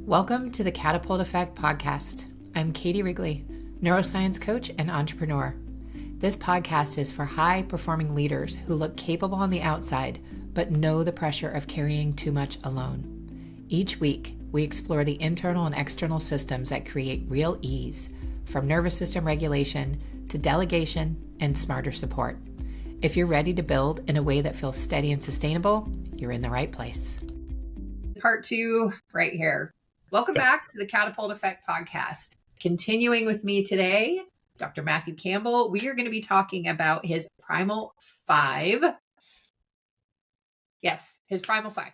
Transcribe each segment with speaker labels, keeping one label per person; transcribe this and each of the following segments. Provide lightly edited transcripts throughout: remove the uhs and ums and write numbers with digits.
Speaker 1: Welcome to the Catapult Effect podcast. I'm Katie Wrigley, neuroscience coach and entrepreneur. This podcast is for high-performing leaders who look capable on the outside, but know the pressure of carrying too much alone. Each week, we explore the internal and external systems that create real ease, from nervous system regulation to delegation and smarter support. If you're ready to build in a way that feels steady and sustainable, you're in the right place. Part 2 right here. Welcome back to the Catapult Effect podcast. Continuing with me today, Dr. Matthew Campbell. We are going to be talking about his Primal Five. Yes, his Primal Five.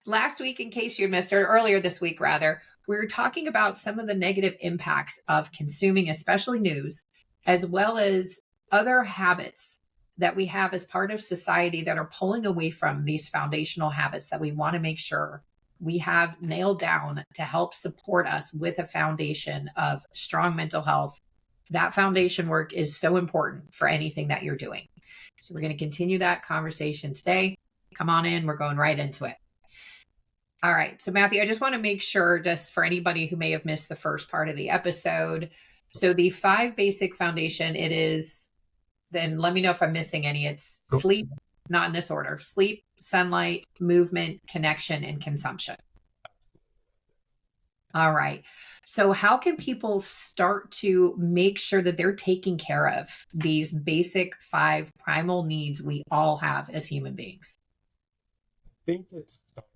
Speaker 1: Last week, in case you missed, or earlier this week rather, we were talking about some of the negative impacts of consuming, especially news, as well as other habits that we have as part of society that are pulling away from these foundational habits that we want to make sure we have nailed down to help support us with a foundation of strong mental health. That foundation work is so important for anything that you're doing. So we're going to continue that conversation today. Come on in. We're going right into it. All right. So Matthew, I just want to make sure, just for anybody who may have missed the first part of the episode. So the 5 basic foundation, it is, then let me know if I'm missing any. It's sleep, not in this order: sleep, sunlight, movement, connection, and consumption. All right. So how can people start to make sure that they're taking care of these basic 5 primal needs we all have as human beings?
Speaker 2: I think it starts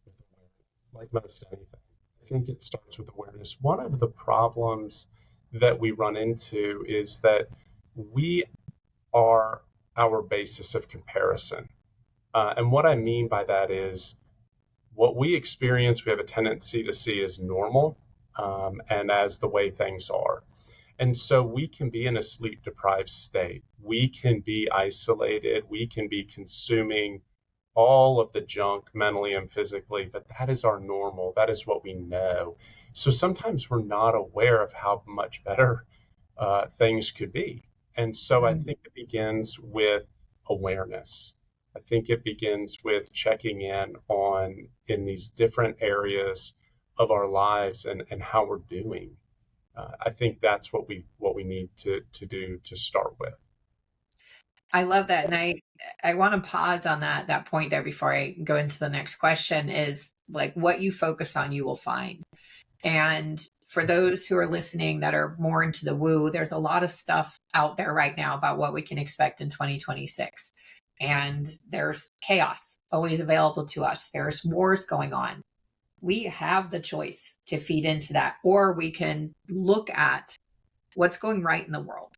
Speaker 2: with awareness, like most anything. I think it starts with awareness. One of the problems that we run into is that we are our basis of comparison. And what I mean by that is what we experience, we have a tendency to see as normal and as the way things are. And so we can be in a sleep deprived state. We can be isolated. We can be consuming all of the junk mentally and physically, but that is our normal. That is what we know. So sometimes we're not aware of how much better things could be. And so I think it begins with awareness. I think it begins with checking in these different areas of our lives and how we're doing. I think that's what we need to do to start with.
Speaker 1: I love that. And I want to pause on that point there before I go into the next question, is like, what you focus on, you will find. And for those who are listening that are more into the woo, there's a lot of stuff out there right now about what we can expect in 2026. And there's chaos always available to us. There's wars going on. We have the choice to feed into that, or we can look at what's going right in the world.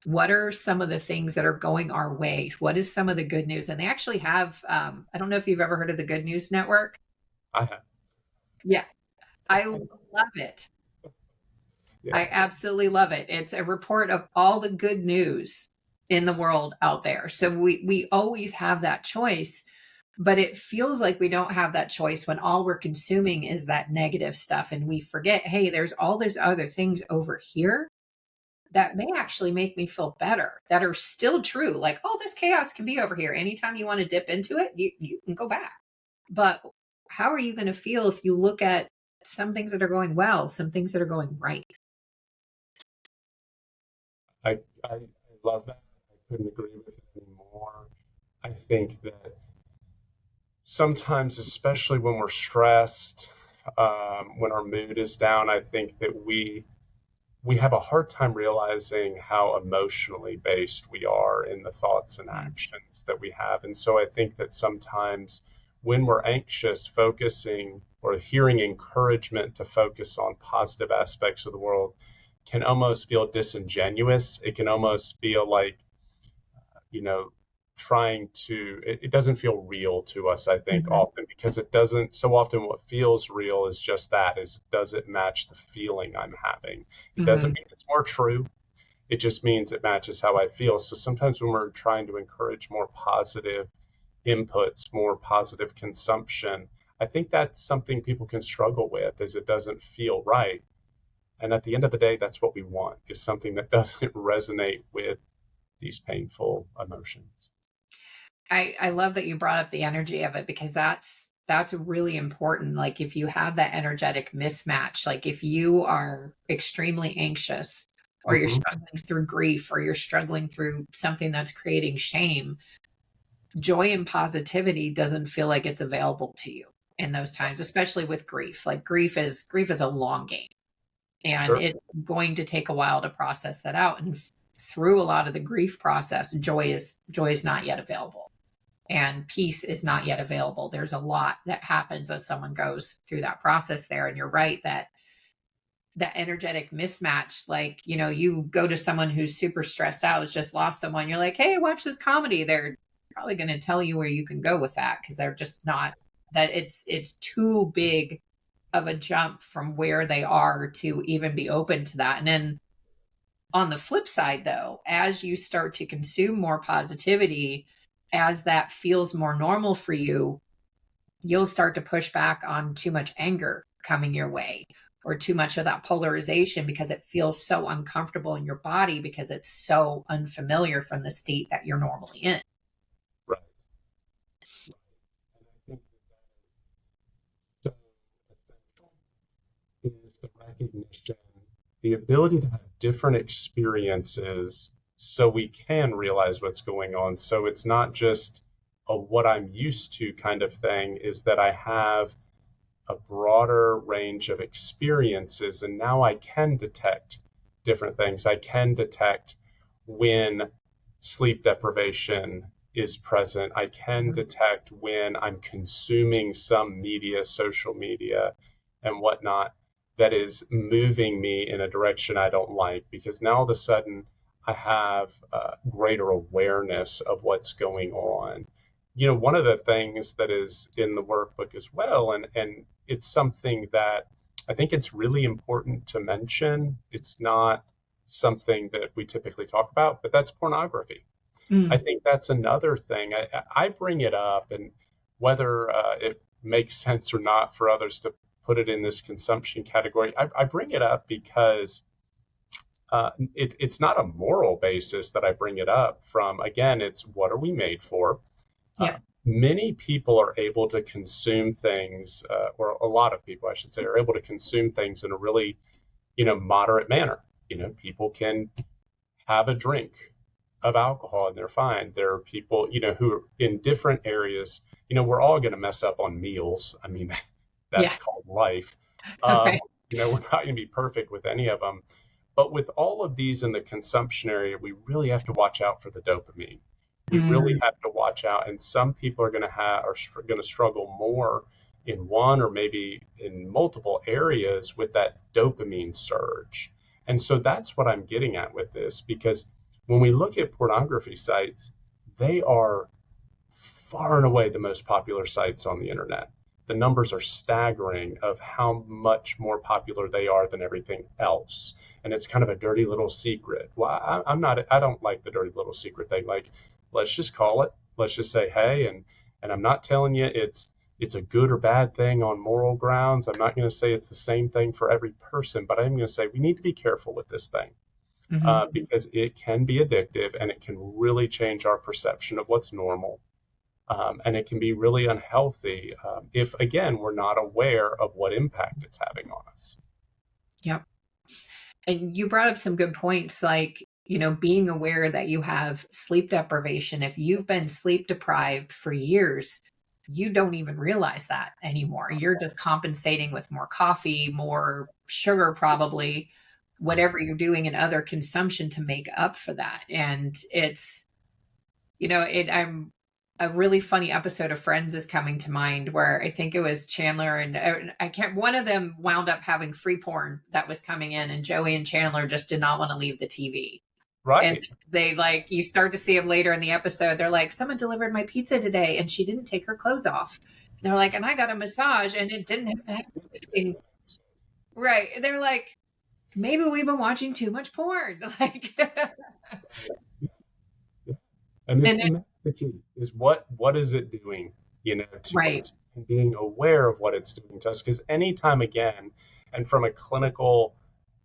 Speaker 1: What are some of the things that are going our way? What is some of the good news? And they actually have, I don't know if you've ever heard of the Good News Network.
Speaker 2: I have.
Speaker 1: Yeah. I love it. Yeah. I absolutely love it. It's a report of all the good news in the world out there. So we always have that choice, but it feels like we don't have that choice when all we're consuming is that negative stuff. And we forget, hey, there's all these other things over here that may actually make me feel better, that are still true. Like, oh, this chaos can be over here. Anytime you want to dip into it, you can go back. But how are you going to feel if you look at some things that are going well, some things that are going right?
Speaker 2: I love that. I couldn't agree with it anymore. I think that sometimes, especially when we're stressed, when our mood is down, I think that we have a hard time realizing how emotionally based we are in the thoughts and actions that we have. And so I think that sometimes when we're anxious, focusing or hearing encouragement to focus on positive aspects of the world can almost feel disingenuous. It can almost feel like, it doesn't feel real to us, I think, often, because it doesn't. So often what feels real is just that, does it match the feeling I'm having? It doesn't mean it's more true. It just means it matches how I feel. So sometimes when we're trying to encourage more positive inputs, more positive consumption, I think that's something people can struggle with, is it doesn't feel right. And at the end of the day, that's what we want, is something that doesn't resonate with these painful emotions.
Speaker 1: I love that you brought up the energy of it, because that's That's really important. Like if you have that energetic mismatch, like if you are extremely anxious or you're
Speaker 2: Hmm.
Speaker 1: struggling through grief or you're struggling through something that's creating shame, joy and positivity doesn't feel like it's available to you in those times, especially with grief. Like grief is a long game, and
Speaker 2: Sure.
Speaker 1: it's going to take a while to process that out. And through a lot of the grief process, joy is not yet available, and peace is not yet available. There's a lot that happens as someone goes through that process there. And you're right that that energetic mismatch, like, you go to someone who's super stressed out, has just lost someone, you're like, hey, watch this comedy. They're probably going to tell you where you can go with that, because they're just not, that it's too big of a jump from where they are to even be open to that. And then on the flip side, though, as you start to consume more positivity, as that feels more normal for you, you'll start to push back on too much anger coming your way, or too much of that polarization, because it feels so uncomfortable in your body because it's so unfamiliar from the state that you're normally in.
Speaker 2: Right. Right. And I think that is the recognition, the ability to have different experiences so we can realize what's going on. So it's not just a what I'm used to kind of thing, is that I have a broader range of experiences and now I can detect different things. I can detect when sleep deprivation is present. I can
Speaker 1: Mhm.
Speaker 2: detect when I'm consuming some media, social media, and whatnot, that is moving me in a direction I don't like, because now all of a sudden I have greater awareness of what's going on. One of the things that is in the workbook as well, and it's something that I think it's really important to mention. It's not something that we typically talk about, but that's pornography. I
Speaker 1: Mm.
Speaker 2: think that's another thing. I bring it up, and whether it makes sense or not for others to put it in this consumption category, I bring it up because it's not a moral basis that I bring it up from. Again, it's what are we made for? Uh,
Speaker 1: Yeah.
Speaker 2: Many people are able to consume things, or a lot of people, I should say, are able to consume things in a really, moderate manner. People can have a drink of alcohol and they're fine. There are people, who are in different areas. We're all going to mess up on meals. I mean,
Speaker 1: Yeah.
Speaker 2: that's called life. Um,
Speaker 1: Right.
Speaker 2: we're not going to be perfect with any of them. But with all of these in the consumption area, we really have to watch out for the dopamine. We really
Speaker 1: Mm.
Speaker 2: have to watch out. And some people are going to going to struggle more in one or maybe in multiple areas with that dopamine surge. And so that's what I'm getting at with this, because when we look at pornography sites, they are far and away the most popular sites on the internet. The numbers are staggering of how much more popular they are than everything else. And it's kind of a dirty little secret. Well, I don't like the dirty little secret thing. Like, let's just call it. Let's just say, hey, and I'm not telling you it's a good or bad thing on moral grounds. I'm not going to say it's the same thing for every person, but I'm going to say we need to be careful with this thing,
Speaker 1: Hmm.
Speaker 2: because it can be addictive and it can really change our perception of what's normal. And it can be really unhealthy if, again, we're not aware of what impact it's having on us.
Speaker 1: Yep. And you brought up some good points, like, being aware that you have sleep deprivation. If you've been sleep deprived for years, you don't even realize that anymore. You're just compensating with more coffee, more sugar, probably, whatever you're doing in other consumption to make up for that. And I'm a really funny episode of Friends is coming to mind, where I think it was Chandler and I can't, one of them wound up having free porn that was coming in, and Joey and Chandler just did not want to leave the TV. And
Speaker 2: Right.
Speaker 1: they, like, you start to see them later in the episode. They're like, someone delivered my pizza today and she didn't take her clothes off. And they're like, and I got a massage and it didn't have anything. Right. They're like, maybe we've been watching too much porn. Like,
Speaker 2: Yeah. And,
Speaker 1: and
Speaker 2: and that's the key, is what is it doing, to
Speaker 1: right.
Speaker 2: us, and being aware of what it's doing to us. Because anytime, again, and from a clinical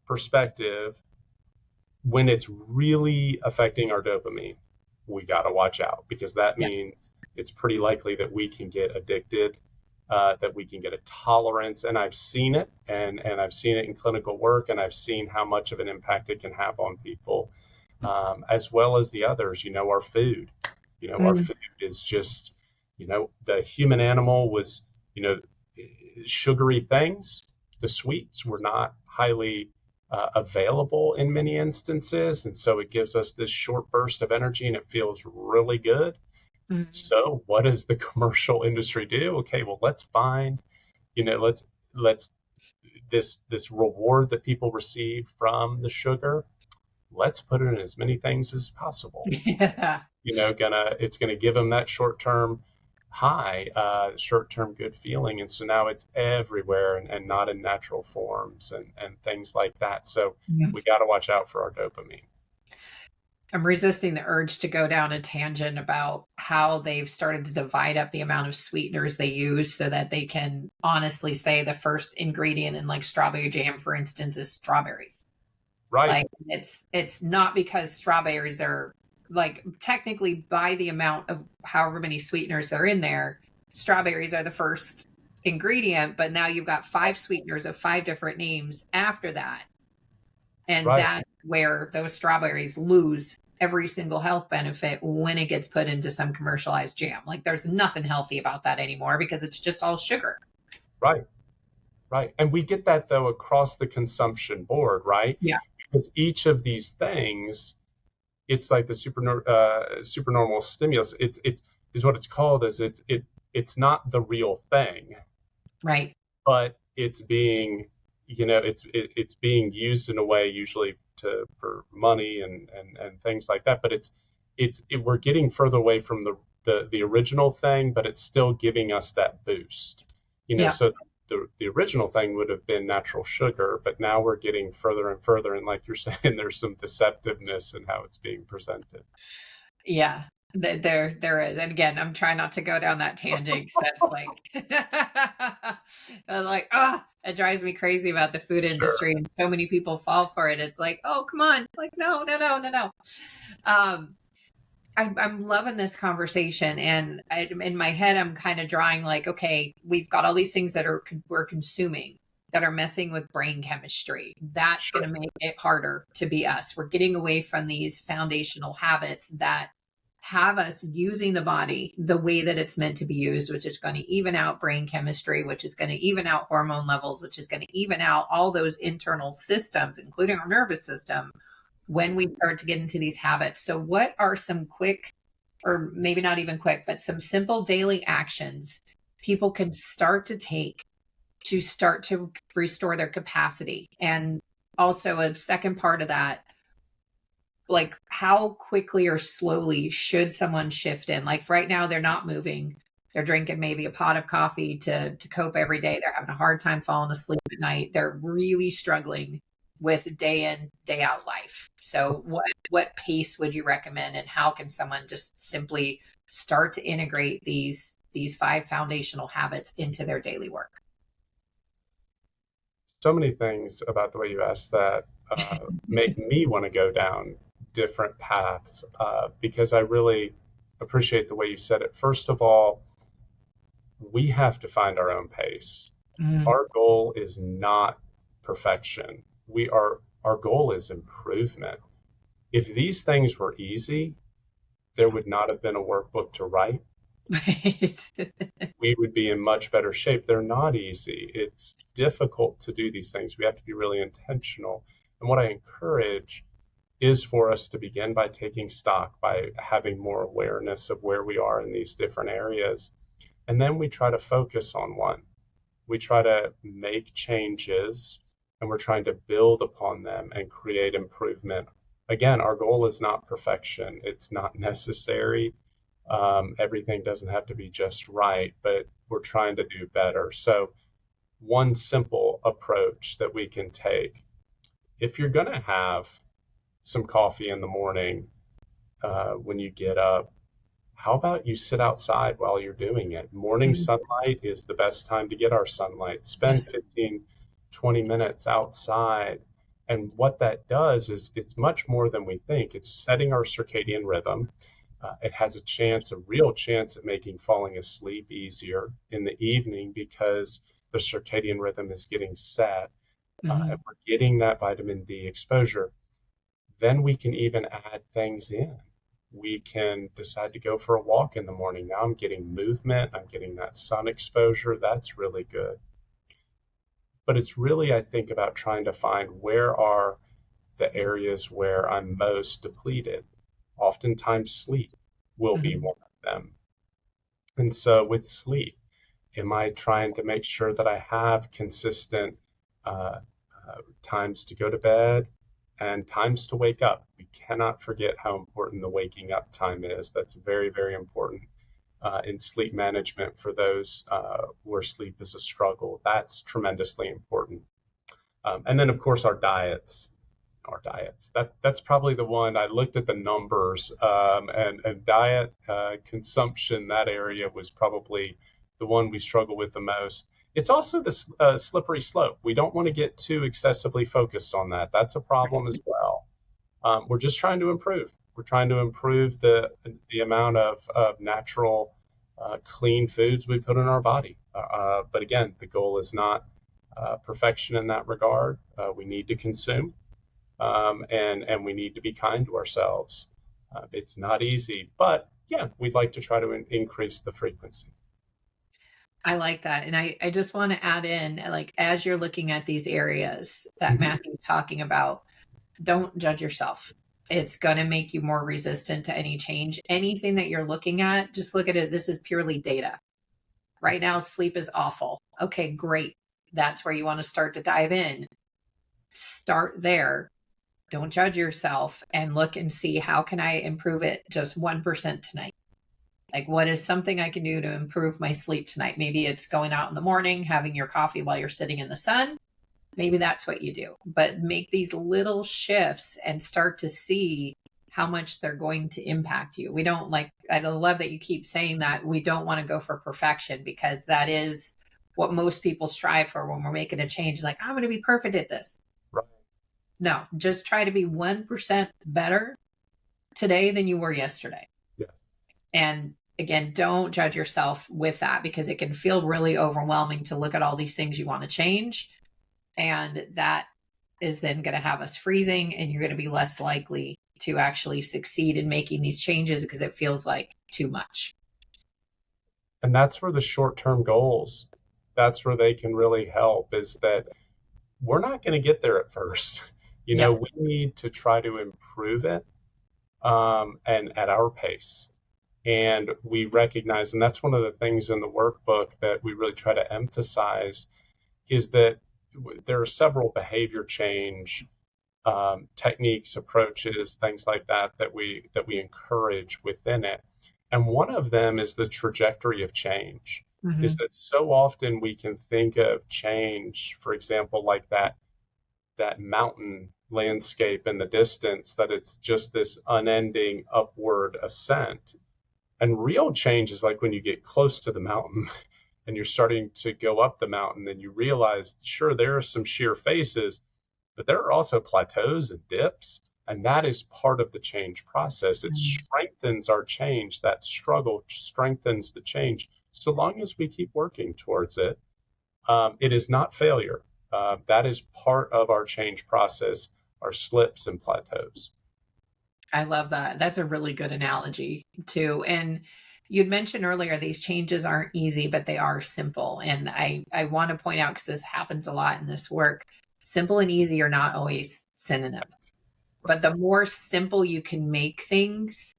Speaker 2: perspective, when it's really affecting our dopamine, we got to watch out, because that
Speaker 1: Yeah.
Speaker 2: means it's pretty likely that we can get addicted. that we can get a tolerance. And I've seen it, and I've seen it in clinical work, and I've seen how much of an impact it can have on people, as well as the others. Our food. Our
Speaker 1: Mm.
Speaker 2: food is just, the human animal was, you know, sugary things. The sweets were not highly available in many instances. And so it gives us this short burst of energy and it feels really good.
Speaker 1: Mm.
Speaker 2: So what does the commercial industry do? Okay, well, let's find, let's this reward that people receive from the sugar, let's put it in as many things as possible.
Speaker 1: Yeah.
Speaker 2: It's gonna give them that short-term high, short-term good feeling. And so now it's everywhere, and not in natural forms, and things like that. So
Speaker 1: Yeah.
Speaker 2: we got to watch out for our dopamine.
Speaker 1: I'm resisting the urge to go down a tangent about how they've started to divide up the amount of sweeteners they use so that they can honestly say the first ingredient in like strawberry jam, for instance, is strawberries.
Speaker 2: Right,
Speaker 1: Like it's not because strawberries are like technically by the amount of however many sweeteners are in there, strawberries are the first ingredient, but now you've got five sweeteners of five different names after that. And
Speaker 2: right,
Speaker 1: that's where those strawberries lose every single health benefit when it gets put into some commercialized jam. Like there's nothing healthy about that anymore because it's just all sugar.
Speaker 2: right, right. And we get that though across the consumption board, right?
Speaker 1: Yeah.
Speaker 2: Because each of these things, it's like the supernormal stimulus. It's is what it's called. Is it's not the real thing,
Speaker 1: Right.
Speaker 2: but it's being, it's being used in a way usually for money, and things like that. But we're getting further away from the original thing, but it's still giving us that boost.
Speaker 1: Yeah.
Speaker 2: So the original thing would have been natural sugar, but now we're getting further and further. And like you're saying, there's some deceptiveness in how it's being presented.
Speaker 1: Yeah. There is. And again, I'm trying not to go down that tangent because that's like like, it drives me crazy about the food
Speaker 2: Sure.
Speaker 1: industry and so many people fall for it. It's like, oh, come on. Like, no, no, no, no, no. Um, I'm loving this conversation, and in my head, I'm kind of drawing like, okay, we've got all these things that we're consuming that are messing with brain chemistry. That's
Speaker 2: Sure.
Speaker 1: going to make it harder to be us. We're getting away from these foundational habits that have us using the body the way that it's meant to be used, which is going to even out brain chemistry, which is going to even out hormone levels, which is going to even out all those internal systems, including our nervous system when we start to get into these habits. So, what are some quick, or maybe not even quick, but some simple daily actions people can start to take to start to restore their capacity? And also, a second part of that, like how quickly or slowly should someone shift in? Like right now, they're not moving. They're drinking maybe a pot of coffee to cope every day. They're having a hard time falling asleep at night. They're really struggling with day in, day out life. So what pace would you recommend, and how can someone just simply start to integrate these five foundational habits into their daily work?
Speaker 2: So many things about the way you asked that make me want to go down different paths, because I really appreciate the way you said it. First of all, we have to find our own pace.
Speaker 1: Mm.
Speaker 2: Our goal is not perfection. Our goal is improvement. If these things were easy, there would not have been a workbook to write.
Speaker 1: Right.
Speaker 2: We would be in much better shape. They're not easy. It's difficult to do these things. We have to be really intentional. And what I encourage is for us to begin by taking stock, by having more awareness of where we are in these different areas. And then we try to focus on one. We try to make changes, and we're trying to build upon them and create improvement. Again, our goal is not perfection. It's not necessary. Everything doesn't have to be just right, but we're trying to do better. So, one simple approach that we can take, if you're going to have some coffee in the morning, when you get up, how about you sit outside while you're doing it? Morning sunlight is the best time to get our sunlight. Spend 15, 20 minutes outside. And what that does is it's much more than we think. It's setting our circadian rhythm. It has a real chance at making falling asleep easier in the evening because the circadian rhythm is getting set, and
Speaker 1: Hmm.
Speaker 2: we're getting that vitamin D exposure. Then we can even add things in. We can decide to go for a walk in the morning. Now I'm getting movement, I'm getting that sun exposure. That's really good. But it's really, I think, about trying to find where are the areas where I'm most depleted. Oftentimes, sleep will be
Speaker 1: Hmm.
Speaker 2: one of them. And so, with sleep, am I trying to make sure that I have consistent uh, times to go to bed and times to wake up? We cannot forget how important the waking up time is. That's very, very important in sleep management for those where sleep is a struggle. That's tremendously important. And then, of course, our diets. Our diets. That's probably the one. I looked at the numbers, and diet consumption. That area was probably the one we struggle with the most. It's also the slippery slope. We don't want to get too excessively focused on that. That's a problem as well. We're just trying to improve. We're trying to improve the amount of natural, clean foods we put in our body. But again, the goal is not perfection in that regard. We need to consume, and we need to be kind to ourselves. It's not easy, but yeah, we'd like to try to increase the frequency.
Speaker 1: I like that. And I just want to add in, like, as you're looking at these areas that
Speaker 2: Mhm.
Speaker 1: Matthew's talking about, don't judge yourself. It's going to make you more resistant to any change. Anything that you're looking at, just look at it. This is purely data. Right now, sleep is awful. Okay, great. That's where you want to start to dive in. Start there. Don't judge yourself and look and see how can I improve it just 1% tonight. Like, what is something I can do to improve my sleep tonight? Maybe it's going out in the morning, having your coffee while you're sitting in the sun. Maybe that's what you do. But make these little shifts and start to see how much they're going to impact you. We don't like, I love that you keep saying that we don't want to go for perfection, because that is what most people strive for when we're making a change. It's like, I'm going to be perfect at this.
Speaker 2: Right.
Speaker 1: No, just try to be 1% better today than you were yesterday.
Speaker 2: Yeah.
Speaker 1: And again, don't judge yourself with that, because it can feel really overwhelming to look at all these things you want to change. And that is then going to have us freezing, and you're going to be less likely to actually succeed in making these changes because it feels like too much.
Speaker 2: And that's where the short-term goals, that's where they can really help, is that we're not going to get there at first.
Speaker 1: Yep.
Speaker 2: We need to try to improve it, and at our pace. And we recognize, and that's one of the things in the workbook that we really try to emphasize, is that there are several behavior change techniques, approaches, things like that that we encourage within it. And one of them is the trajectory of change. Is
Speaker 1: Mm-hmm.
Speaker 2: that so often we can think of change, for example, like that mountain landscape in the distance, that it's just this unending upward ascent. And real change is like when you get close to the mountain and you're starting to go up the mountain and you realize, sure, there are some sheer faces, but there are also plateaus and dips. And that is part of the change process. It strengthens our change. That struggle strengthens the change. So long as we keep working towards it, it is not failure. That is part of our change process, our slips and plateaus.
Speaker 1: I love that. That's a really good analogy, too. And you'd mentioned earlier these changes aren't easy, but they are simple. And I want to point out, because this happens a lot in this work, simple and easy are not always synonyms. But the more simple you can make things,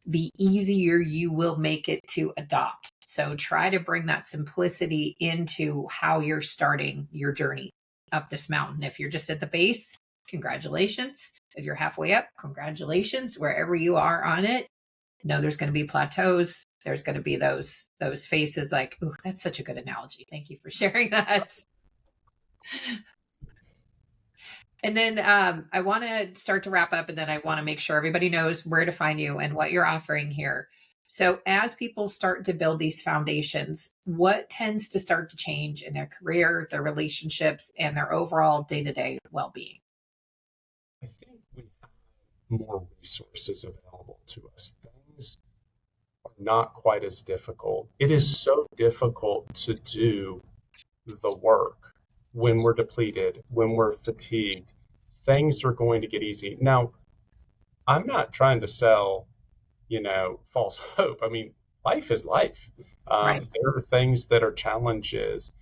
Speaker 1: the easier you will make it to adopt. So try to bring that simplicity into how you're starting your journey up this mountain. If you're just at the base, congratulations. If you're halfway up, congratulations. Wherever you are on it, there's going to be plateaus. There's going to be those faces like, "Ooh, that's such a good analogy. Thank you for sharing that." And then I want to start to wrap up, and then I want to make sure everybody knows where to find you and what you're offering here. So, as people start to build these foundations, what tends to start to change in their career, their relationships, and their overall day to day well being?
Speaker 2: I think we have more resources available to us. Things not quite as difficult. It is so difficult to do the work when we're depleted, when we're fatigued. Things are going to get easy. Now, I'm not trying to sell, false hope. I mean, life is life.
Speaker 1: Right.
Speaker 2: There are things that are challenges,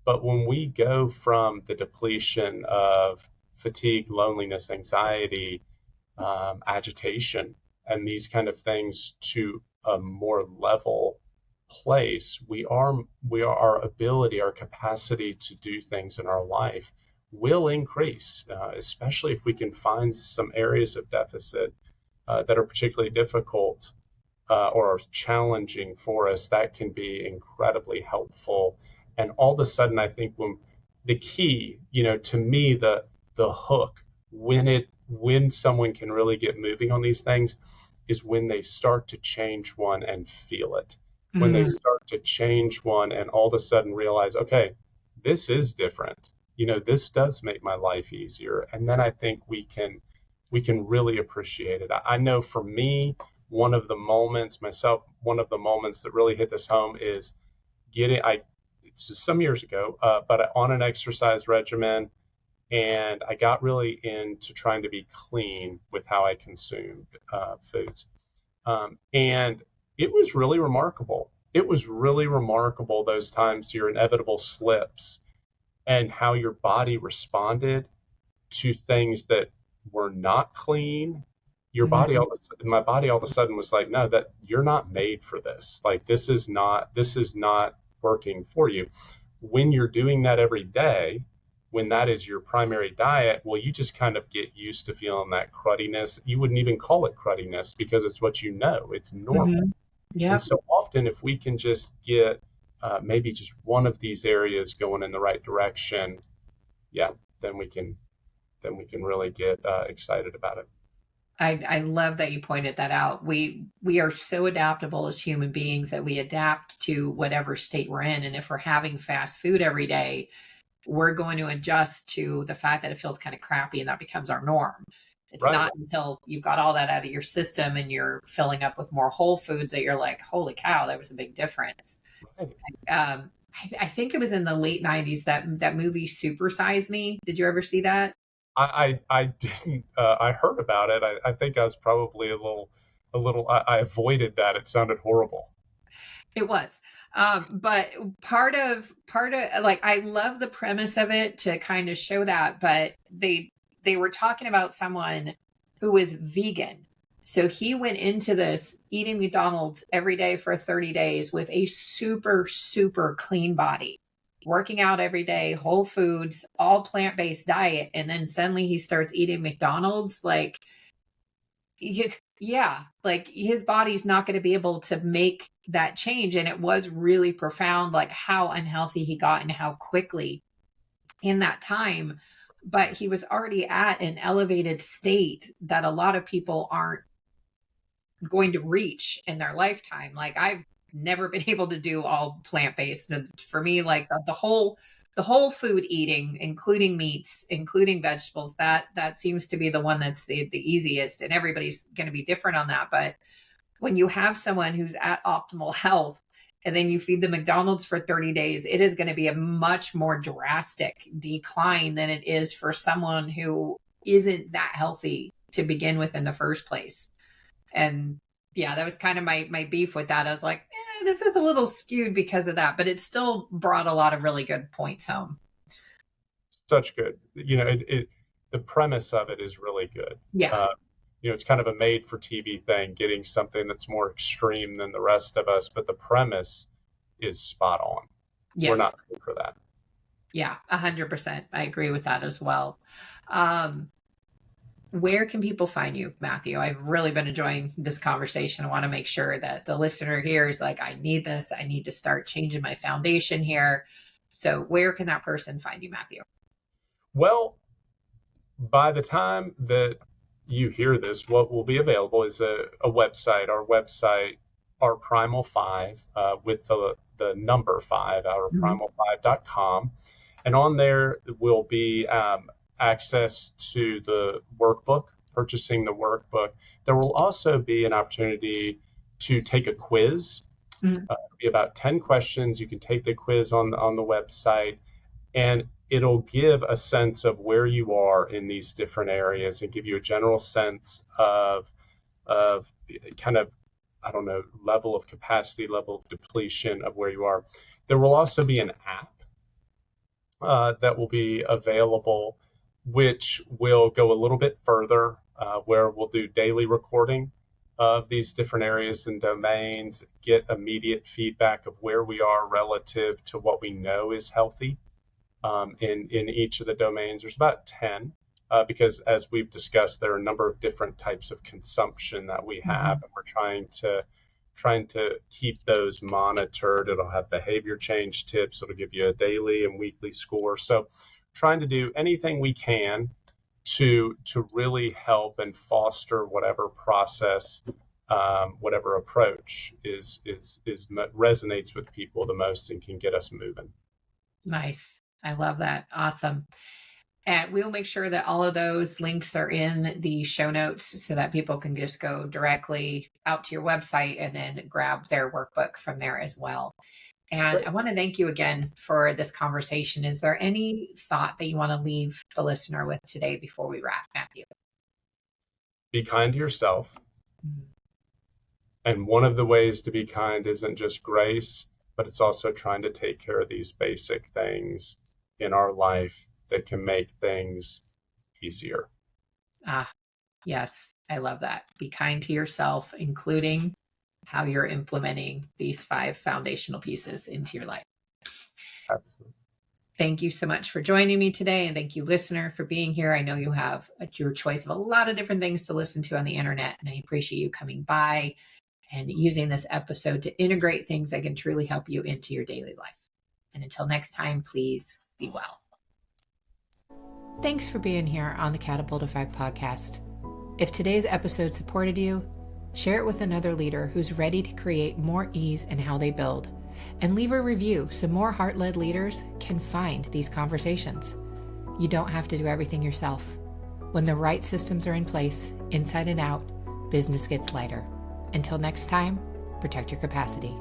Speaker 2: but when we go from the depletion of fatigue, loneliness, anxiety, agitation, and these kind of things to a more level place, our ability, our capacity to do things in our life will increase, especially if we can find some areas of deficit that are particularly difficult or challenging for us. That can be incredibly helpful. And all of a sudden, I think when the key, to me, the hook, when someone can really get moving on these things is when they start to change one and feel it. When they
Speaker 1: Mm,
Speaker 2: start to change one and all of a sudden realize, okay, this is different. This does make my life easier. And then I think we can really appreciate it. I know for me, one of the moments that really hit this home is it's just some years ago, but on an exercise regimen, and I got really into trying to be clean with how I consumed foods. And it was really remarkable. It was really remarkable those times, your inevitable slips, and how your body responded to things that were not clean.
Speaker 1: mm,
Speaker 2: My body all of a sudden was like, no, that you're not made for this. Like this is not working for you. When you're doing that every day, when that is your primary diet, well, you just kind of get used to feeling that crudiness. You wouldn't even call it crudiness because it's what it's normal.
Speaker 1: mhm.
Speaker 2: And
Speaker 1: Yep.
Speaker 2: so often, if we can just get maybe just one of these areas going in the right direction, yeah, then we can really get excited about it.
Speaker 1: I love that you pointed that out. We are so adaptable as human beings that we adapt to whatever state we're in. And if we're having fast food every day, we're going to adjust to the fact that it feels kind of crappy and that becomes our norm. It's
Speaker 2: Right,
Speaker 1: not until you've got all that out of your system and you're filling up with more whole foods that you're like, holy cow, that was a big difference.
Speaker 2: right.
Speaker 1: I think it was in the late 90s that movie Super Size Me. Did you ever see that?
Speaker 2: I didn't. I heard about it. I think I was probably a little. I avoided that. It sounded horrible.
Speaker 1: It was. But part of like I love the premise of it to kind of show that, but they were talking about someone who was vegan. So he went into this eating McDonald's every day for 30 days with a super, super clean body, working out every day, whole foods, all plant-based diet. And then suddenly he starts eating McDonald's. Like, yeah, like his body's not going to be able to make that change. And it was really profound, like how unhealthy he got and how quickly in that time. But he was already at an elevated state that a lot of people aren't going to reach in their lifetime. Like I've never been able to do all plant based. For me, like the whole food eating, including meats, including vegetables, that seems to be the one that's the easiest. And everybody's going to be different on that. But when you have someone who's at optimal health and then you feed the McDonald's for 30 days, it is going to be a much more drastic decline than it is for someone who isn't that healthy to begin with in the first place. And yeah, that was kind of my beef with that. I was like, this is a little skewed because of that, but it still brought a lot of really good points home.
Speaker 2: Such good. The premise of it is really good.
Speaker 1: Yeah.
Speaker 2: Uh, it's kind of a made-for-TV thing, getting something that's more extreme than the rest of us, but the premise is spot on. We're
Speaker 1: Yes.
Speaker 2: not made for that.
Speaker 1: Yeah. 100%. I agree with that as well. Um, where can people find you, Matthew? I've really been enjoying this conversation. I want to make sure that the listener here is like, I need this. I need to start changing my foundation here. So, where can that person find you, Matthew?
Speaker 2: Well, by the time that you hear this, what will be available is a website. Our website, our Primal Five, with the number five, our
Speaker 1: Mhm.
Speaker 2: primal5.com. And on there will be access to the workbook, purchasing the workbook. There will also be an opportunity to take a quiz.
Speaker 1: Mm.
Speaker 2: It'll be about 10 questions. You can take the quiz on the website, and it'll give a sense of where you are in these different areas and give you a general sense of kind of, I don't know, level of capacity, level of depletion of where you are. There will also be an app that will be available, which will go a little bit further, where we'll do daily recording of these different areas and domains, get immediate feedback of where we are relative to what we know is healthy in each of the domains. There's about 10, because as we've discussed, there are a number of different types of consumption that we have, and we're trying to keep those monitored. It'll have behavior change tips. It'll give you a daily and weekly score. So trying to do anything we can to really help and foster whatever process, whatever approach resonates with people the most and can get us moving.
Speaker 1: Nice. I love that. Awesome. And we'll make sure that all of those links are in the show notes so that people can just go directly out to your website and then grab their workbook from there as well. And
Speaker 2: Great.
Speaker 1: I want to thank you again for this conversation. Is there any thought that you want to leave the listener with today before we wrap, Matthew?
Speaker 2: Be kind to yourself. And one of the ways to be kind isn't just grace, but it's also trying to take care of these basic things in our life that can make things easier.
Speaker 1: Yes, I love that. Be kind to yourself, including how you're implementing these 5 foundational pieces into your life.
Speaker 2: Absolutely.
Speaker 1: Thank you so much for joining me today. And thank you, listener, for being here. I know you have your choice of a lot of different things to listen to on the internet, and I appreciate you coming by and using this episode to integrate things that can truly help you into your daily life. And until next time, please be well. Thanks for being here on the Catapult of 5 podcast. If today's episode supported you, share it with another leader who's ready to create more ease in how they build, and leave a review so more heart-led leaders can find these conversations. You don't have to do everything yourself. When the right systems are in place, inside and out, business gets lighter. Until next time, protect your capacity.